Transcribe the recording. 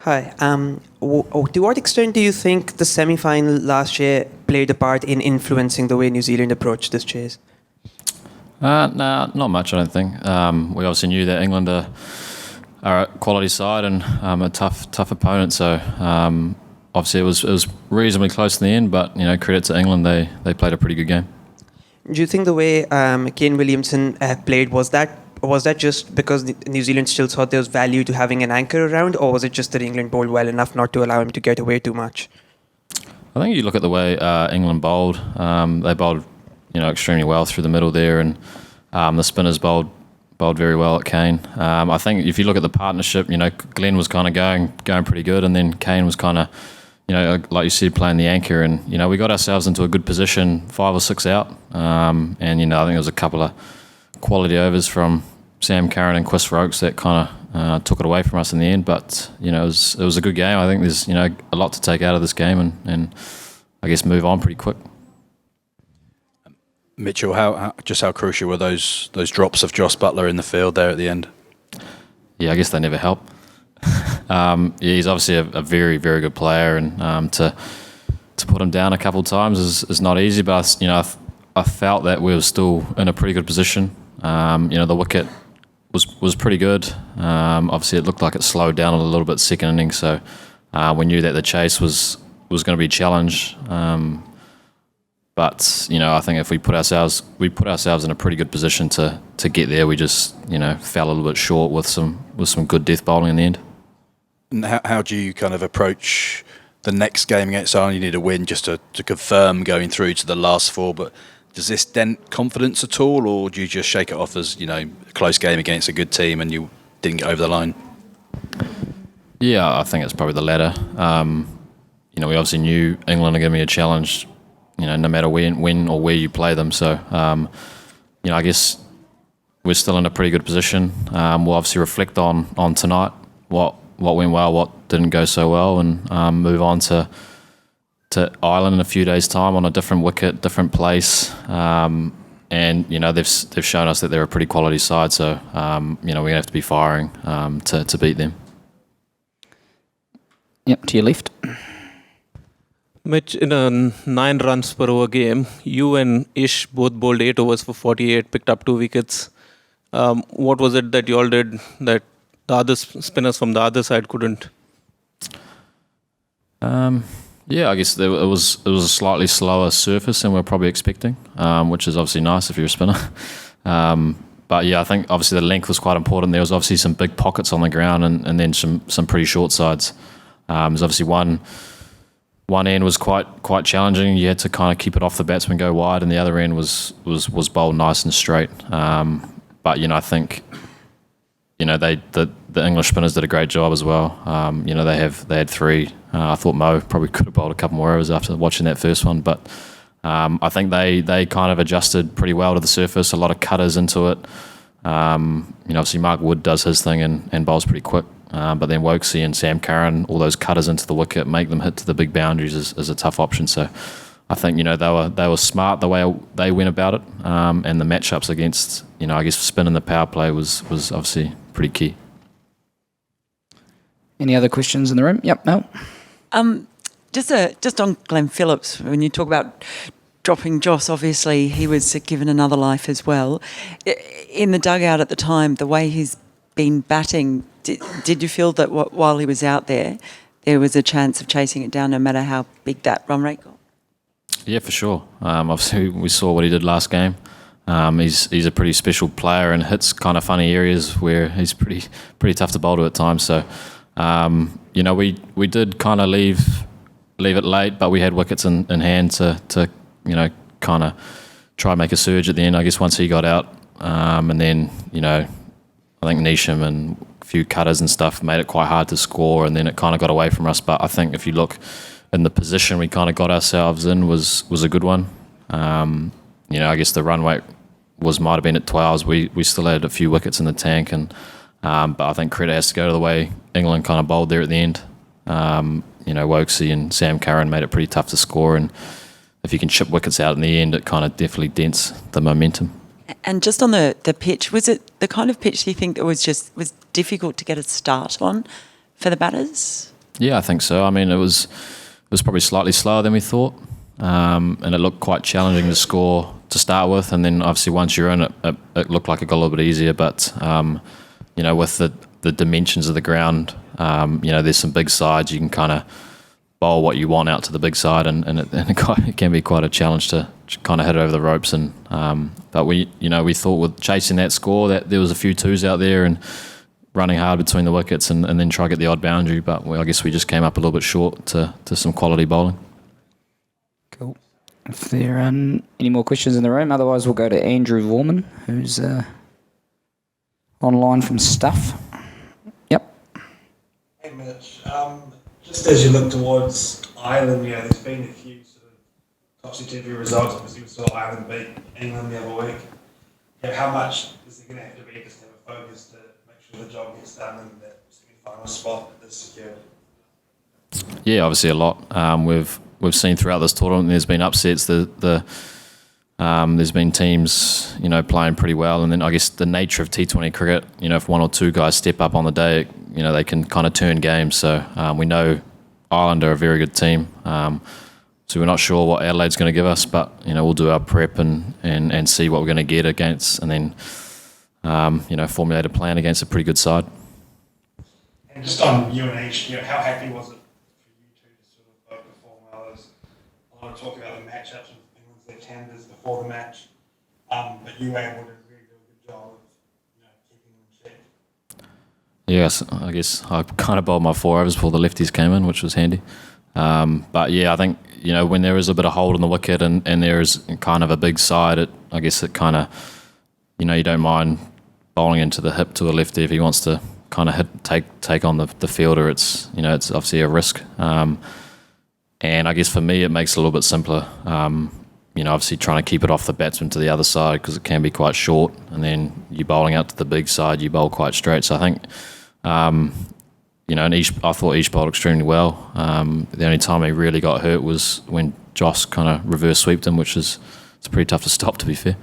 Hi. To what extent do you think the semi-final last year played a part in influencing the way New Zealand approached this chase? No, not much, I don't think. We obviously knew that England are a quality side and a tough opponent, so obviously it was reasonably close in the end, but credit to England, they played a pretty good game. Do you think the way Kane Williamson played was that just because New Zealand still thought there was value to having an anchor around, or was it just that England bowled well enough not to allow him to get away too much? I think you look at the way England bowled. They bowled, extremely well through the middle there, and the spinners bowled very well at Kane. I think if you look at the partnership, Glenn was kind of going pretty good, and then Kane was kind of, like you said, playing the anchor, and we got ourselves into a good position, 5 or 6 out, and I think there was a couple of quality overs from Sam Curran and Chris Rokes that kind of took it away from us in the end. But it was a good game. I think there's a lot to take out of this game, and I guess move on pretty quick. Mitchell, how crucial were those drops of Joss Butler in the field there at the end? Yeah, I guess they never help. He's obviously a very, very good player, and to put him down a couple of times is not easy. But I felt that we were still in a pretty good position. The wicket was pretty good. Obviously, it looked like it slowed down a little bit second innings, so we knew that the chase was going to be a challenge. But I think if we put ourselves in a pretty good position to get there, we just fell a little bit short with some good death bowling in the end. And how do you kind of approach the next game against Ireland? You need a win just to confirm going through to the last 4, but does this dent confidence at all, or do you just shake it off as a close game against a good team and you didn't get over the line? Yeah, I think it's probably the latter. We obviously knew England are going to be a challenge, no matter when or where you play them. So, I guess we're still in a pretty good position. We'll obviously reflect on tonight, what went well, what didn't go so well, and move on to Ireland in a few days' time on a different wicket, different place. And they've shown us that they're a pretty quality side. So we're gonna have to be firing to beat them. Yep, to your left. Mitch, in a 9 runs per over game, you and Ish both bowled 8 overs for 48, picked up 2 wickets. What was it that you all did that the other spinners from the other side couldn't? Yeah, I guess it was a slightly slower surface than we were probably expecting, which is obviously nice if you're a spinner. But yeah, I think obviously the length was quite important. There was obviously some big pockets on the ground, and then some pretty short sides. There's obviously one end was quite challenging. You had to kind of keep it off the batsman, go wide, and the other end was bowled nice and straight. But I think the English spinners did a great job as well. They had 3. I thought Mo probably could have bowled a couple more overs after watching that first one, but I think they kind of adjusted pretty well to the surface. A lot of cutters into it. Obviously Mark Wood does his thing and bowls pretty quick. But then Wokesy and Sam Curran, all those cutters into the wicket, make them hit to the big boundaries is a tough option. So I think they were smart the way they went about it, and the matchups against I guess spin in the power play was obviously pretty key. Any other questions in the room? Yep, Mel. Just on Glenn Phillips, when you talk about dropping Joss, obviously he was given another life as well. In the dugout at the time, the way he's been batting, did you feel that while he was out there was a chance of chasing it down no matter how big that run rate got? Yeah, for sure. Obviously, we saw what he did last game. He's a pretty special player and hits kind of funny areas where he's pretty tough to bowl to at times. So, we did kind of leave it late, but we had wickets in hand to kind of try and make a surge at the end. I guess once he got out, and then I think Neesham and a few cutters and stuff made it quite hard to score, and then it kind of got away from us. But I think if you look in the position we kind of got ourselves in was a good one. I guess the run rate might have been at 12s. We still had a few wickets in the tank, and but I think credit has to go to the way England kind of bowled there at the end. Wokesy and Sam Curran made it pretty tough to score, and if you can chip wickets out in the end, it kind of definitely dents the momentum. And just on the pitch, was it the kind of pitch you think that was difficult to get a start on for the batters? Yeah, I think so. I mean, it was probably slightly slower than we thought, and it looked quite challenging to score to start with. And then obviously once you're in, it looked like it got a little bit easier. But with the dimensions of the ground, there's some big sides. You can kind of bowl what you want out to the big side, and it can be quite a challenge to kind of hit it over the ropes. And but we thought with chasing that score that there was a few twos out there and running hard between the wickets and then try to get the odd boundary. But I guess we just came up a little bit short to some quality bowling. Cool. If there are any more questions in the room, otherwise we'll go to Andrew Vorman, who's online from Stuff. Yep. Hey Mitch, just as you look towards Ireland, there's been a few sort of topsy-turvy results. Obviously we saw Ireland beat England the other week. How much is there going to have to be just to have a focus to make sure the job gets done and that semi-final spot is secured? Yeah, obviously a lot. We've seen throughout this tournament there's been upsets. There's been teams playing pretty well, and then I guess the nature of T20 cricket, if one or two guys step up on the day, they can kind of turn games. So we know Ireland are a very good team. So we're not sure what Adelaide's going to give us, but we'll do our prep and see what we're going to get against, and then formulate a plan against a pretty good side. And just on UNH, how happy was it for you two to sort of both perform well? There's a lot of talk about the matchups with England's left-handers before the match, but you were able to really do a good job of keeping them in check. Yes, I guess I kind of bowled my 4 overs before the lefties came in, which was handy. But yeah, I think when there is a bit of hold on the wicket and there is kind of a big side, I guess it kind of you don't mind bowling into the hip to a lefty if he wants to kind of take on the fielder. It's it's obviously a risk, and I guess for me it makes it a little bit simpler. Obviously trying to keep it off the batsman to the other side because it can be quite short, and then you bowling out to the big side, you bowl quite straight. So I think. I thought Ish bowled extremely well. The only time he really got hurt was when Joss kind of reverse sweeped him, which is it's pretty tough to stop, to be fair.